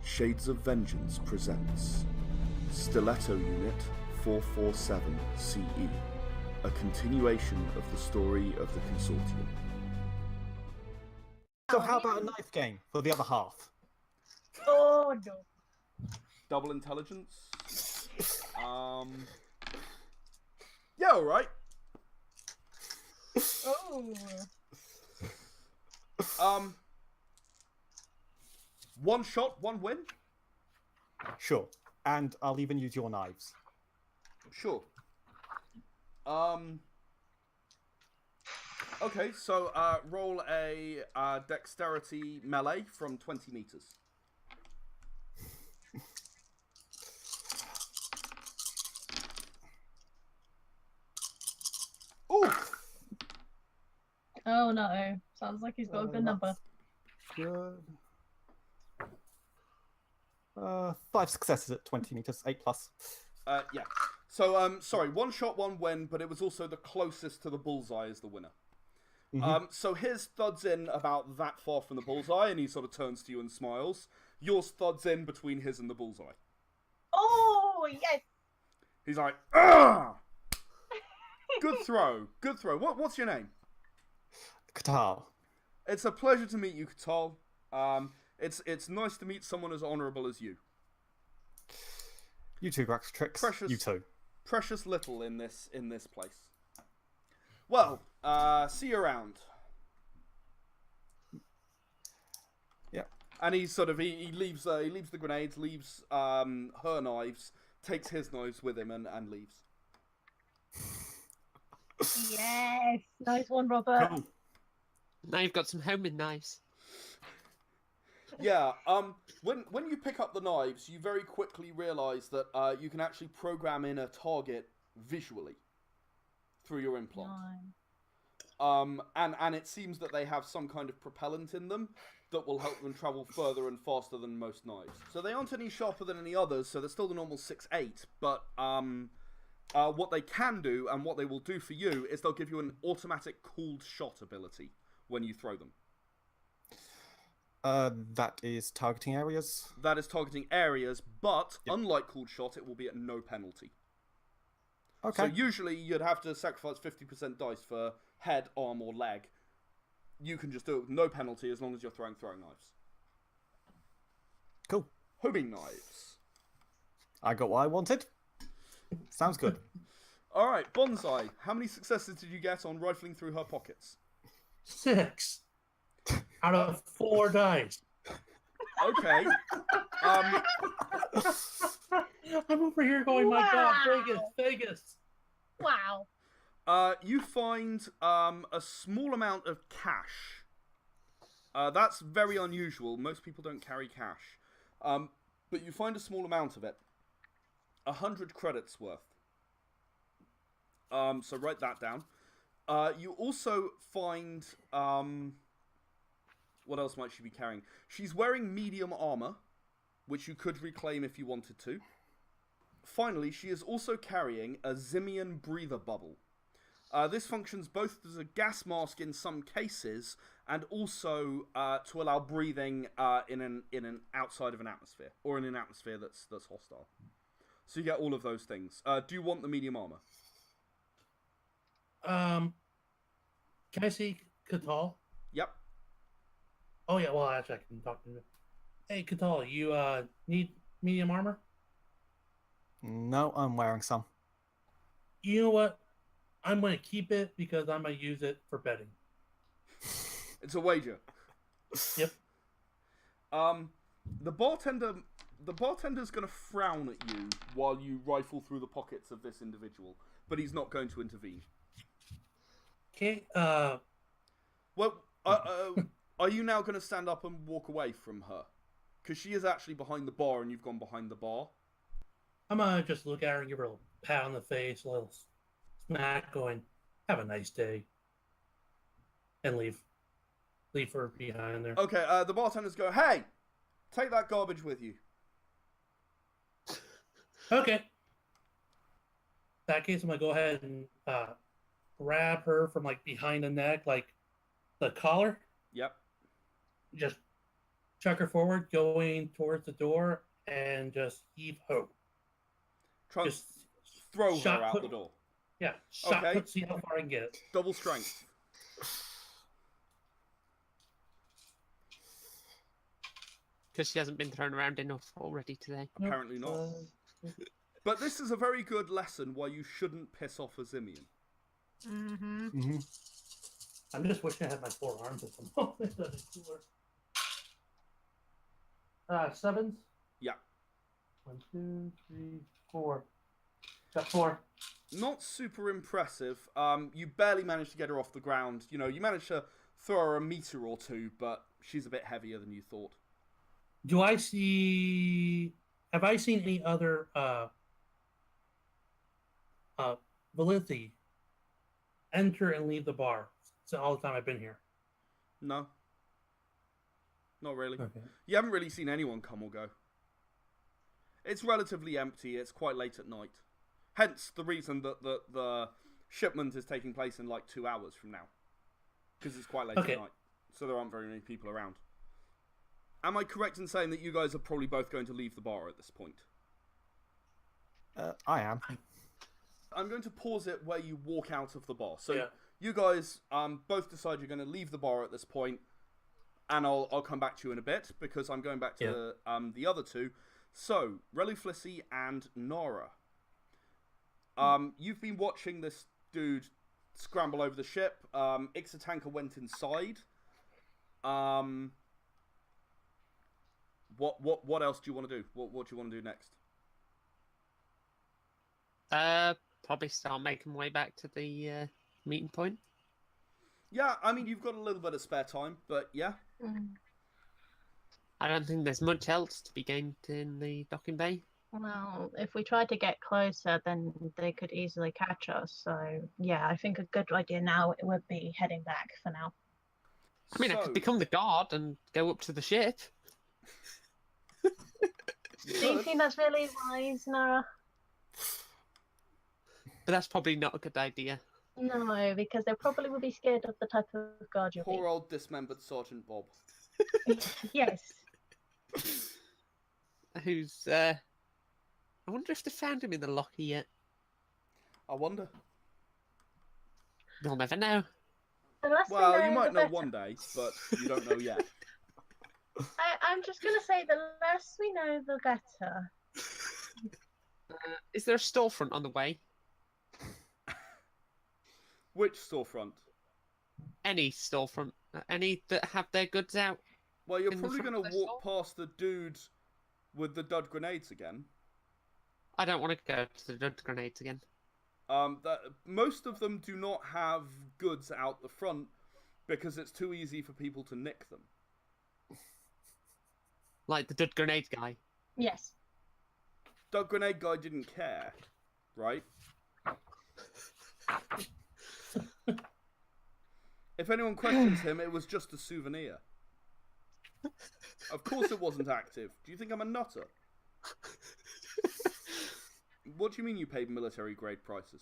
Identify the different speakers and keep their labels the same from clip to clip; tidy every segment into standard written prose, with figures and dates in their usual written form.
Speaker 1: Shades of Vengeance presents Stiletto Unit 447 CE, a continuation of the story of the Consortium.
Speaker 2: So how about a knife game for the other half?
Speaker 3: Oh no.
Speaker 4: Double intelligence. Yeah, all right.
Speaker 3: Oh.
Speaker 4: One shot, one win.
Speaker 2: Sure. And I'll even use your knives.
Speaker 4: Sure. Okay, so roll a dexterity melee from 20 meters. Ooh!
Speaker 3: Oh no. Sounds like he's got a good number.
Speaker 2: Good. 5 successes at 20 meters, 8 plus.
Speaker 4: Yeah. So, sorry, one shot, one win, but it was also the closest to the bullseye as the winner. So his thuds in about that far from the bullseye, and he sort of turns to you and smiles. Yours thuds in between his and the bullseye.
Speaker 3: Oh yes.
Speaker 4: He's like, ah! Good throw, good throw. What's your name?
Speaker 2: Katal.
Speaker 4: It's a pleasure to meet you, Katal. It's nice to meet someone as honourable as you.
Speaker 2: You too, Graxtrix.
Speaker 4: Precious,
Speaker 2: you too.
Speaker 4: Precious little in this place. Well, see you around.
Speaker 2: Yeah.
Speaker 4: And he sort of he leaves the grenades, leaves her knives, takes his knives with him, and leaves.
Speaker 3: Yes. Nice one, Robert.
Speaker 2: Cool.
Speaker 5: Now you've got some homemade knives.
Speaker 4: Yeah. When you pick up the knives, you very quickly realise that you can actually program in a target visually through your implant. And it seems that they have some kind of propellant in them that will help them travel further and faster than most knives. So they aren't any sharper than any others, so they're still the normal 6/8, but what they can do, and what they will do for you, is they'll give you an automatic cooled shot ability when you throw them.
Speaker 2: That is targeting areas?
Speaker 4: That is targeting areas, but unlike cooled shot, it will be at no penalty.
Speaker 2: Okay.
Speaker 4: So usually you'd have to sacrifice 50% dice for head, arm, or leg. You can just do it with no penalty as long as you're throwing knives.
Speaker 2: Cool.
Speaker 4: Homing knives.
Speaker 2: I got what I wanted. Sounds good.
Speaker 4: Alright, Bonsai, how many successes did you get on rifling through her pockets?
Speaker 6: 6 out of 4 dice.
Speaker 4: Okay.
Speaker 6: I'm over here going, my God, Vegas.
Speaker 3: Wow.
Speaker 4: You find a small amount of cash. That's very unusual. Most people don't carry cash. But you find a small amount of it. 100 credits worth. So write that down. You also find... what else might she be carrying? She's wearing medium armor, which you could reclaim if you wanted to. Finally, she is also carrying a Zimian breather bubble. This functions both as a gas mask in some cases, and also to allow breathing in an outside of an atmosphere, or in an atmosphere that's hostile. So you get all of those things. Do you want the medium armor?
Speaker 6: Can I see Katal?
Speaker 4: Yep.
Speaker 6: Oh yeah, well actually I can talk to him. Hey Katal, you need medium armor?
Speaker 2: No, I'm wearing some.
Speaker 6: You know what? I'm gonna keep it because I'm gonna use it for betting.
Speaker 4: It's a wager.
Speaker 6: Yep.
Speaker 4: The bartender's gonna frown at you while you rifle through the pockets of this individual, but he's not going to intervene.
Speaker 6: Okay.
Speaker 4: Well, are you now going to stand up and walk away from her? Because she is actually behind the bar, and you've gone behind the bar.
Speaker 6: I'm gonna just look at her and give her a little pat on the face, a little smack, going, "Have a nice day," and leave her behind there.
Speaker 4: Okay. The bartenders go, "Hey, take that garbage with you."
Speaker 6: Okay. In that case, I'm gonna go ahead and grab her from like behind the neck, like the collar.
Speaker 4: Yep.
Speaker 6: Just chuck her forward, going towards the door, and just heave ho.
Speaker 4: Try and
Speaker 6: Just
Speaker 4: throw her
Speaker 6: shot
Speaker 4: out
Speaker 6: put-
Speaker 4: the door.
Speaker 6: Yeah, shot
Speaker 4: Okay.
Speaker 6: put, see how far I can get it.
Speaker 4: Double strength.
Speaker 5: Because she hasn't been thrown around enough already today.
Speaker 4: Apparently not. But this is a very good lesson why you shouldn't piss off a Zimian.
Speaker 3: Mm-hmm.
Speaker 6: I'm just wishing I had my 4 arms at the moment. That'd be cooler. 7s?
Speaker 4: Yeah.
Speaker 6: 1, 2, 3, 4. Got 4.
Speaker 4: Not super impressive. You barely managed to get her off the ground. You know, you managed to throw her a meter or two, but she's a bit heavier than you thought.
Speaker 6: Do I see? Have I seen any other Valinthi enter and leave the bar? So all the time I've been here.
Speaker 4: No. Not really.
Speaker 6: Okay.
Speaker 4: You haven't really seen anyone come or go. It's relatively empty. It's quite late at night. Hence the reason that the shipment is taking place in like 2 hours from now. Because it's quite late
Speaker 6: Okay.
Speaker 4: at night. So there aren't very many people around. Am I correct in saying that you guys are probably both going to leave the bar at this point?
Speaker 2: I am.
Speaker 4: I'm going to pause it where you walk out of the bar. So
Speaker 6: Yeah.
Speaker 4: you guys both decide you're going to leave the bar at this point, and I'll come back to you in a bit because I'm going back to the other two. So Relu Flissy and Nora. You've been watching this dude scramble over the ship. Ixatanka went inside. What else do you want to do? What do you want to do next?
Speaker 5: Probably start making my way back to the meeting point.
Speaker 4: Yeah, I mean, you've got a little bit of spare time, but yeah.
Speaker 5: I don't think there's much else to be gained in the docking bay.
Speaker 3: Well, if we tried to get closer, then they could easily catch us. So, yeah, I think a good idea now would be heading back for now.
Speaker 5: I mean, I could become the guard and go up to the ship.
Speaker 3: Do you think that's really wise, Nora?
Speaker 5: But that's probably not a good idea.
Speaker 3: No, because they probably would be scared of the type of guard you'll
Speaker 4: Poor old dismembered Sergeant Bob.
Speaker 3: be. Yes.
Speaker 5: Who's, I wonder if they found him in the locker yet.
Speaker 4: I wonder.
Speaker 5: We'll never know.
Speaker 3: The less we
Speaker 4: Well,
Speaker 3: know,
Speaker 4: you might
Speaker 3: the
Speaker 4: know
Speaker 3: better.
Speaker 4: one day, but you don't know yet.
Speaker 3: I'm just going to say the less we know, the better.
Speaker 5: Is there a storefront on the way?
Speaker 4: Which storefront?
Speaker 5: Any storefront? Any that have their goods out?
Speaker 4: Well, you're
Speaker 5: In the
Speaker 4: probably
Speaker 5: front
Speaker 4: going
Speaker 5: of
Speaker 4: to
Speaker 5: the
Speaker 4: walk past the dude with the dud grenades again.
Speaker 5: I don't want to go to the dud grenades again.
Speaker 4: Most of them do not have goods out the front because it's too easy for people to nick them.
Speaker 5: Like the dud grenade guy.
Speaker 3: Yes.
Speaker 4: Dud grenade guy didn't care, right? If anyone questions him, it was just a souvenir. Of course it wasn't active. Do you think I'm a nutter? What do you mean you paid military grade prices?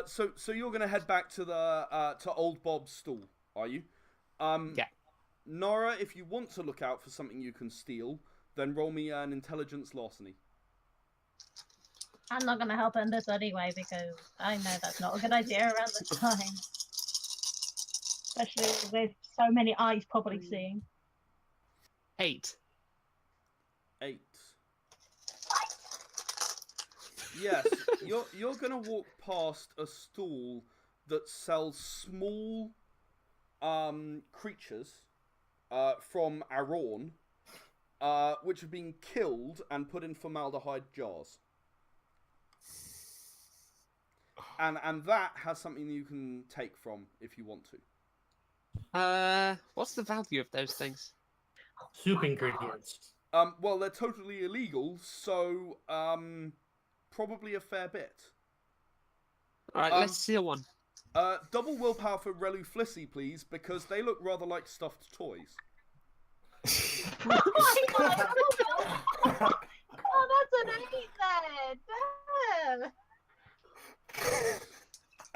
Speaker 4: So you're gonna head back to the to Old Bob's stall, are you?
Speaker 5: Yeah.
Speaker 4: Nora, if you want to look out for something you can steal, then roll me an intelligence larceny.
Speaker 3: I'm not going to help in this anyway because I know that's not a good idea around this time. Especially with so many eyes probably seeing.
Speaker 5: 8.
Speaker 4: 8. Yes, you're gonna walk past a stall that sells small creatures from Aron, which have been killed and put in formaldehyde jars. And that has something you can take from if you want to.
Speaker 5: What's the value of those things?
Speaker 6: Soup ingredients.
Speaker 4: Well, they're totally illegal, so probably a fair bit.
Speaker 5: Alright, let's steal one.
Speaker 4: Double willpower for Relu Flissy, please, because they look rather like stuffed toys.
Speaker 3: Oh my god! Oh, that's an 8 then! Damn!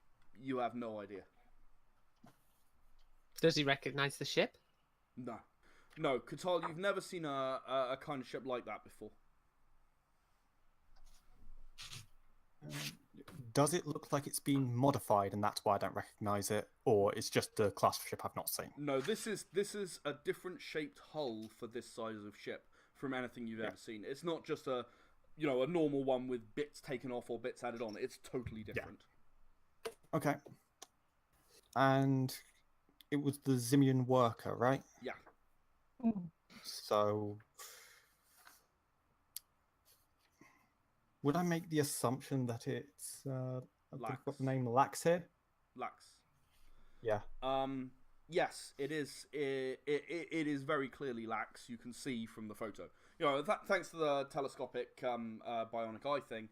Speaker 4: you have no idea.
Speaker 5: Does he recognize the ship?
Speaker 4: No. No, Katal, you've never seen a kind of ship like that before.
Speaker 2: Does it look like it's been modified and that's why I don't recognize it, or it's just a class of ship I've not seen?
Speaker 4: No, this is a different shaped hull for this size of ship from anything you've ever seen. It's not just a normal one with bits taken off or bits added on. It's totally different.
Speaker 2: Okay. And it was the Zimian worker, right?
Speaker 4: Yeah.
Speaker 2: So would I make the assumption that it's
Speaker 4: Lax.
Speaker 2: got the name Lax here?
Speaker 4: Lax.
Speaker 2: Yeah.
Speaker 4: Yes, it is. It is very clearly Lax. You can see from the photo. Thanks to the telescopic bionic eye thing.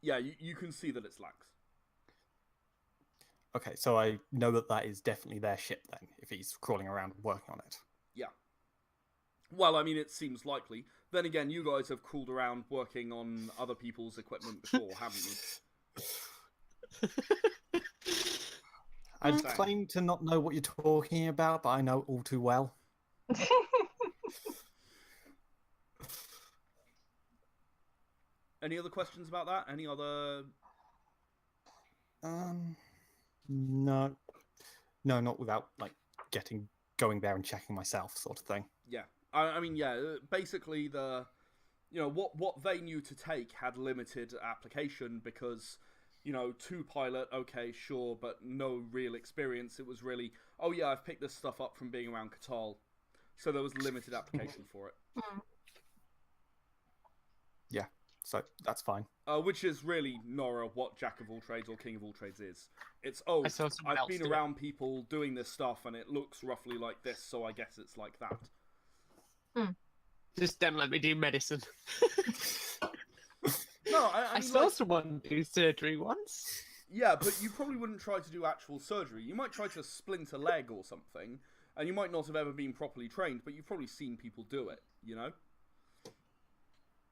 Speaker 4: Yeah, you can see that it's Lax.
Speaker 2: Okay, so I know that is definitely their ship then, if he's crawling around working on it.
Speaker 4: Yeah. Well, I mean, it seems likely. Then again, you guys have crawled around working on other people's equipment before, haven't you?
Speaker 2: I'd claim to not know what you're talking about, but I know all too well.
Speaker 4: Any other questions about that? Any other...
Speaker 2: No, not without going there and checking myself, sort of thing.
Speaker 4: Yeah, I mean, yeah. Basically, what they knew to take had limited application because, two pilot, okay, sure, but no real experience. It was really, oh yeah, I've picked this stuff up from being around Katal, so there was limited application for it.
Speaker 2: Yeah, so that's fine.
Speaker 4: Which is really, Nora, what Jack of all trades or King of all trades is. It's, oh, I've been around people doing this stuff and it looks roughly like this, so I guess it's like that.
Speaker 5: Just don't let me do medicine.
Speaker 4: No,
Speaker 5: I saw someone do surgery once.
Speaker 4: Yeah, but you probably wouldn't try to do actual surgery. You might try to splint a leg or something, and you might not have ever been properly trained, but you've probably seen people do it,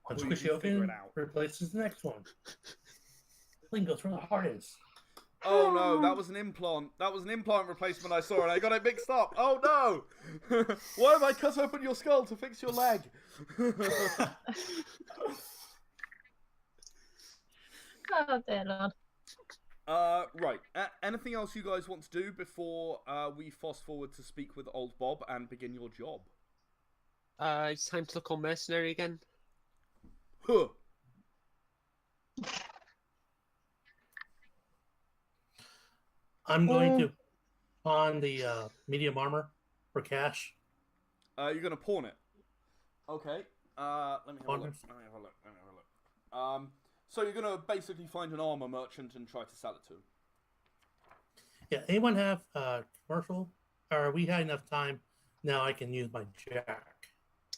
Speaker 6: One squishy open replaces the next one. Thing goes where the heart is.
Speaker 4: Oh no, that was an implant. That was an implant replacement I saw, and I got it mixed up. Oh no! Why have I cut open your skull to fix your leg?
Speaker 3: Oh dear Lord.
Speaker 4: Right. Anything else you guys want to do before we fast forward to speak with old Bob and begin your job?
Speaker 5: It's time to look on mercenary again.
Speaker 4: Huh.
Speaker 6: I'm going to pawn the medium armor for cash.
Speaker 4: You're going to pawn it. Okay. Let me have a look. So you're going to basically find an armor merchant and try to sell it to him.
Speaker 6: Yeah, anyone have commercial? Or we had enough time. Now I can use my jack.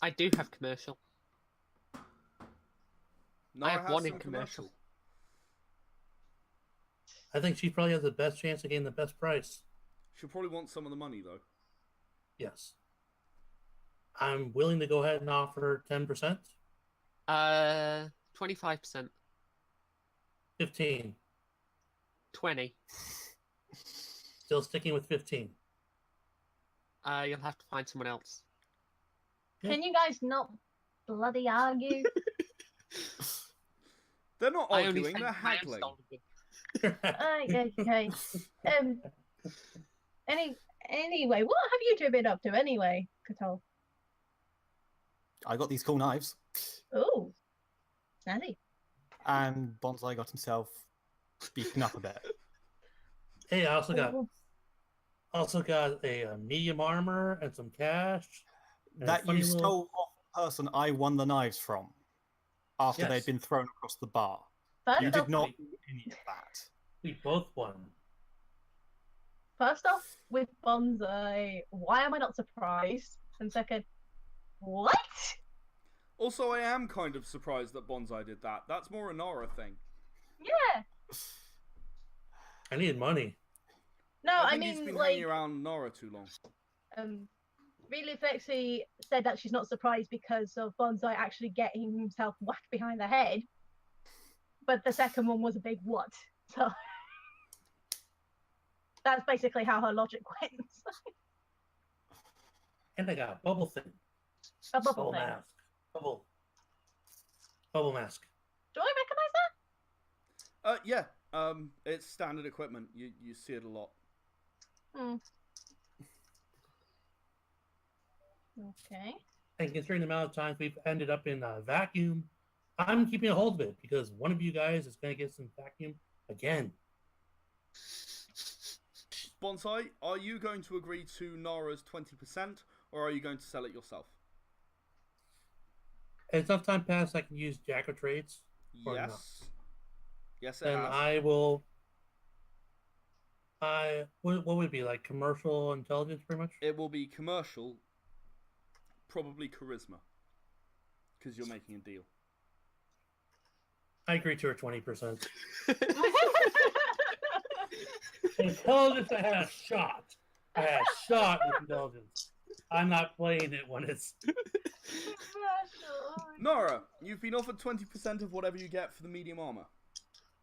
Speaker 5: I do have commercial. I have one in commercial.
Speaker 6: I think she probably has the best chance of getting the best price.
Speaker 4: She'll probably want some of the money, though.
Speaker 6: Yes. I'm willing to go ahead and offer 10%.
Speaker 5: 25%.
Speaker 6: 15.
Speaker 5: 20.
Speaker 6: Still sticking with 15.
Speaker 5: You'll have to find someone else.
Speaker 3: Can you guys not bloody argue?
Speaker 4: They're not arguing, they're haggling.
Speaker 3: Okay. Anyway, what have you two been up to anyway, Katal?
Speaker 2: I got these cool knives.
Speaker 3: Oh, snazzy.
Speaker 2: And Bonsai got himself beaten up a bit.
Speaker 6: Hey, I also got a medium armor and some cash.
Speaker 2: That you stole off the person I won the knives from after they'd been thrown across the bar. You did not do any of that.
Speaker 6: We both won.
Speaker 3: First off, with Bonsai, why am I not surprised? And second, what?
Speaker 4: Also, I am kind of surprised that Bonsai did that. That's more a Nora thing.
Speaker 3: Yeah.
Speaker 6: I needed money.
Speaker 3: No,
Speaker 4: I think he's been hanging around Nora too long.
Speaker 3: Really, Flexi said that she's not surprised because of Bonsai actually getting himself whacked behind the head. But the second one was a big what? So that's basically how her logic went.
Speaker 6: And I got a bubble thing.
Speaker 3: A bubble thing.
Speaker 6: Mask. Bubble mask.
Speaker 3: Do I recognize that?
Speaker 4: Yeah. It's standard equipment. You see it a lot.
Speaker 3: Okay.
Speaker 6: And considering the amount of times we've ended up in a vacuum, I'm keeping a hold of it because one of you guys is going to get some vacuum again.
Speaker 4: Bonsai, are you going to agree to Nara's 20%, or are you going to sell it yourself?
Speaker 6: As enough time passed, I can use Jack of Trades.
Speaker 4: Yes. Yes, it
Speaker 6: then
Speaker 4: has.
Speaker 6: I will. What would it be, like commercial intelligence, pretty much?
Speaker 4: It will be commercial, probably charisma, because you're making a deal.
Speaker 6: I agree to her 20%. Intelligence, I had a shot. I had a shot with intelligence. I'm not playing it when it's.
Speaker 4: Nara, you've been offered 20% of whatever you get for the medium armor.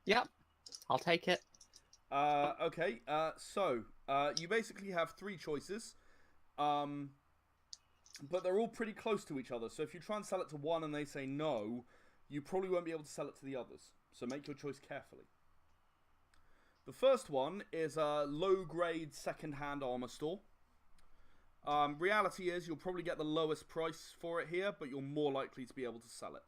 Speaker 5: Yep, I'll take it.
Speaker 4: Okay, so you basically have three choices, but they're all pretty close to each other. So if you try and sell it to one and they say no, you probably won't be able to sell it to the others. So make your choice carefully. The first one is a low-grade second-hand armor store. Reality is you'll probably get the lowest price for it here, but you're more likely to be able to sell it.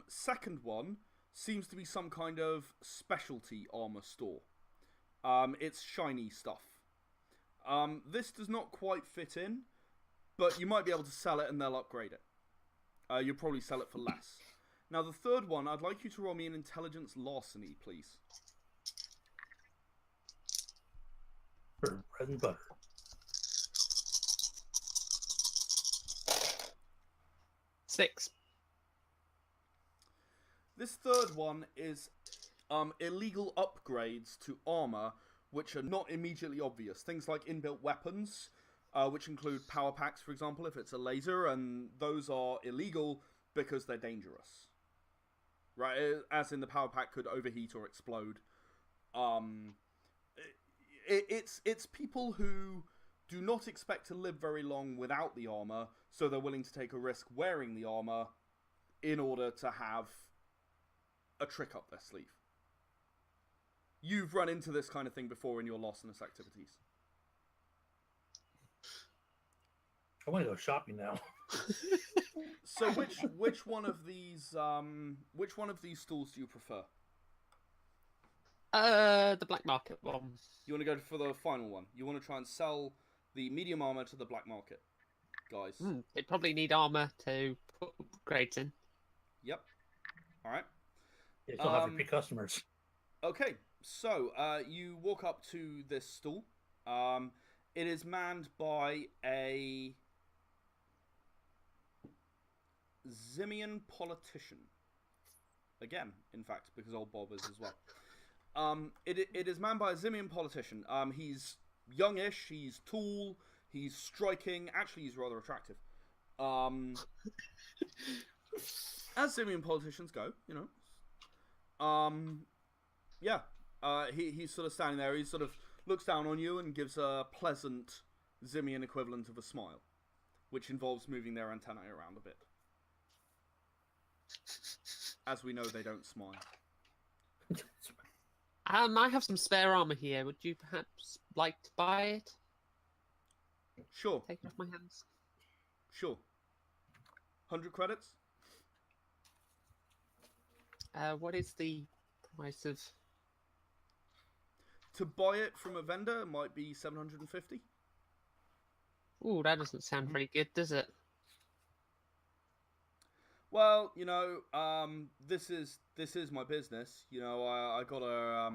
Speaker 4: Second one seems to be some kind of specialty armor store. It's shiny stuff. This does not quite fit in, but you might be able to sell it and they'll upgrade it. You'll probably sell it for less. Now the third one, I'd like you to roll me an intelligence larceny, please.
Speaker 6: For bread and butter.
Speaker 5: 6.
Speaker 4: This third one is illegal upgrades to armor, which are not immediately obvious. Things like inbuilt weapons, which include power packs, for example, if it's a laser, and those are illegal because they're dangerous. Right, as in the power pack could overheat or explode. It's people who do not expect to live very long without the armor, so they're willing to take a risk wearing the armor in order to have a trick up their sleeve. You've run into this kind of thing before in your lostness activities.
Speaker 6: I want to go shopping now.
Speaker 4: So which one of these stools do you prefer?
Speaker 5: The black market one.
Speaker 4: You want to go for the final one. You want to try and sell the medium armor to the black market guys.
Speaker 5: They'd probably need armor to put upgrades in.
Speaker 4: Yep. All right.
Speaker 6: You still have repeat customers.
Speaker 4: Okay, so you walk up to this stall. It is manned by a Zimian politician. Again, in fact, because old Bob is as well. It is manned by a Zimian politician. He's youngish, he's tall, he's striking. Actually, he's rather attractive. As Zimian politicians go, you know. Yeah. He's sort of standing there. He sort of looks down on you and gives a pleasant Zimian equivalent of a smile, which involves moving their antennae around a bit. As we know, they don't smile.
Speaker 5: I have some spare armor here. Would you perhaps like to buy it?
Speaker 4: Sure.
Speaker 5: Take it off my hands.
Speaker 4: Sure. 100 credits?
Speaker 5: What is the price of...
Speaker 4: To buy it from a vendor might be 750.
Speaker 5: Ooh, that doesn't sound very good, does it?
Speaker 4: Well, you know, this is my business. You know, I gotta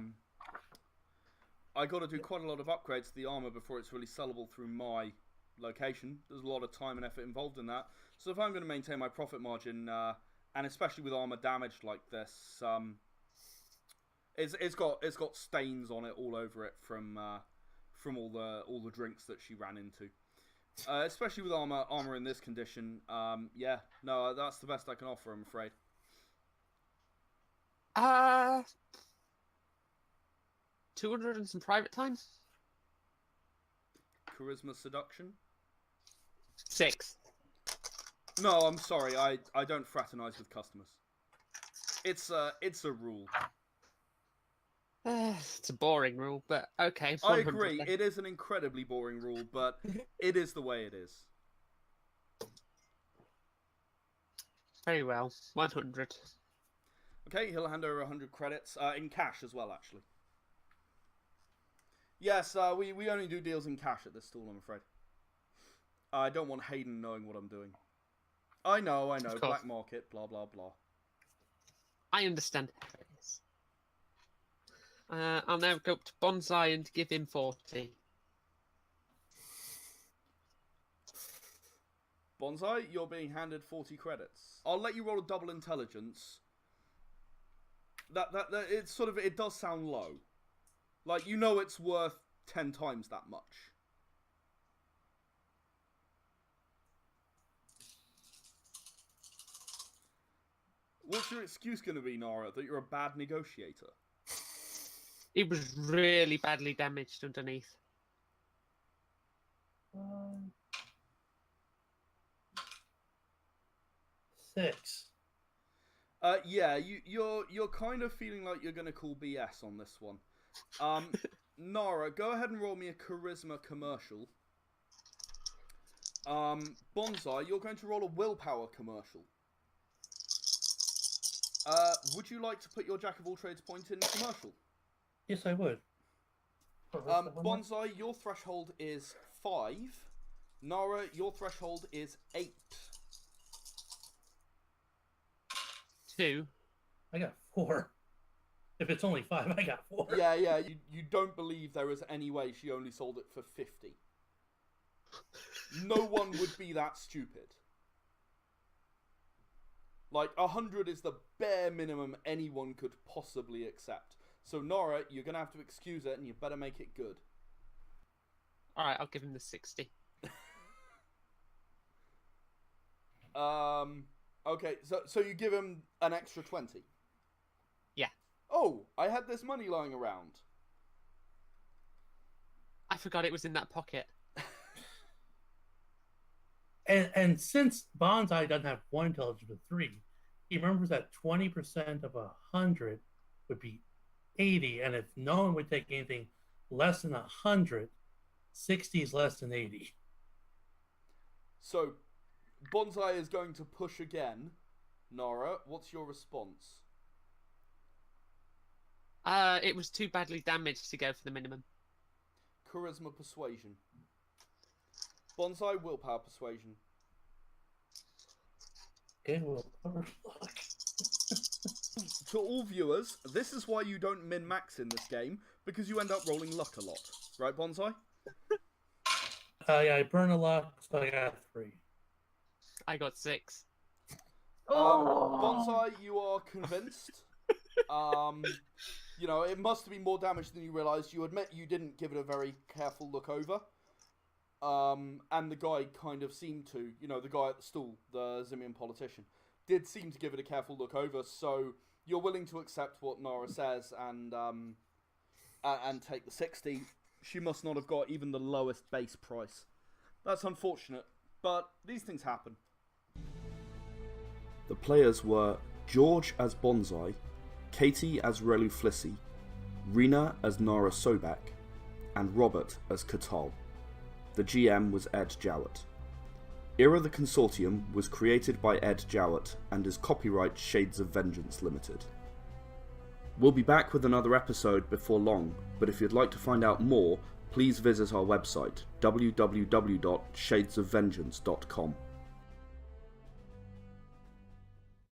Speaker 4: do quite a lot of upgrades to the armor before it's really sellable through my location. There's a lot of time and effort involved in that. So if I'm going to maintain my profit margin, and especially with armor damaged like this, it's got stains on it all over it from all the drinks that she ran into. Especially with armor in this condition, yeah, no, that's the best I can offer, I'm afraid.
Speaker 5: 200 and some private time.
Speaker 4: Charisma seduction.
Speaker 5: 6.
Speaker 4: No, I'm sorry. I don't fraternize with customers. It's a rule.
Speaker 5: It's a boring rule, but okay.
Speaker 4: I agree. Then. It is an incredibly boring rule, but it is the way it is.
Speaker 5: Very well. 100.
Speaker 4: Okay, he'll hand over 100 credits in cash as well, actually. Yes, we only do deals in cash at this stall, I'm afraid. I don't want Hayden knowing what I'm doing. I know. Black market, blah, blah, blah.
Speaker 5: I understand how it is. I'll now go up to Bonsai and give him 40.
Speaker 4: Bonsai, you're being handed 40 credits. I'll let you roll a double intelligence. It's sort of, it does sound low. Like, you know it's worth 10 times that much. What's your excuse going to be, Nara? That you're a bad negotiator?
Speaker 5: It was really badly damaged underneath.
Speaker 6: 6.
Speaker 4: Yeah, you're kind of feeling like you're going to call BS on this one. Nara, go ahead and roll me a charisma commercial. Bonsai, you're going to roll a willpower commercial. Would you like to put your Jack of all trades point in commercial?
Speaker 6: Yes, I would.
Speaker 4: Bonsai, your threshold is 5. Nara, your threshold is 8.
Speaker 5: 2.
Speaker 6: I got 4. If it's only 5, I got 4.
Speaker 4: Yeah. You don't believe there is any way she only sold it for 50. No one would be that stupid. Like, 100 is the bare minimum anyone could possibly accept. So, Nora, you're going to have to excuse it, and you better make it good.
Speaker 5: Alright, I'll give him the 60.
Speaker 4: Okay, so you give him an extra 20?
Speaker 5: Yeah.
Speaker 4: Oh, I had this money lying around.
Speaker 5: I forgot it was in that pocket.
Speaker 6: And since Bonsai doesn't have 1 intelligence but 3, he remembers that 20% of 100 would be 80, and if no one would take anything less than 100, 60 is less than 80.
Speaker 4: So, Bonsai is going to push again. Nara, what's your response?
Speaker 5: It was too badly damaged to go for the minimum.
Speaker 4: Charisma persuasion. Bonsai, willpower persuasion.
Speaker 6: Okay, willpower.
Speaker 4: To all viewers, this is why you don't min-max in this game, because you end up rolling luck a lot. Right, Bonsai?
Speaker 6: Yeah, I burn a lot, so I got 3.
Speaker 5: I got 6.
Speaker 4: Bonsai, you are convinced. You know, it must have been more damage than you realised. You admit you didn't give it a very careful look over. And the guy kind of seemed to, you know, the guy at the stall, the Zimian politician, did seem to give it a careful look over, so you're willing to accept what Nara says and take the 60. She must not have got even the lowest base price. That's unfortunate, but these things happen.
Speaker 1: The players were George as Bonsai, Katie as Relu Flissy, Rena as Nara Sobak, and Robert as Katal. The GM was Ed Jowett. Era the Consortium was created by Ed Jowett and is copyright Shades of Vengeance Limited. We'll be back with another episode before long, but if you'd like to find out more, please visit our website www.shadesofvengeance.com.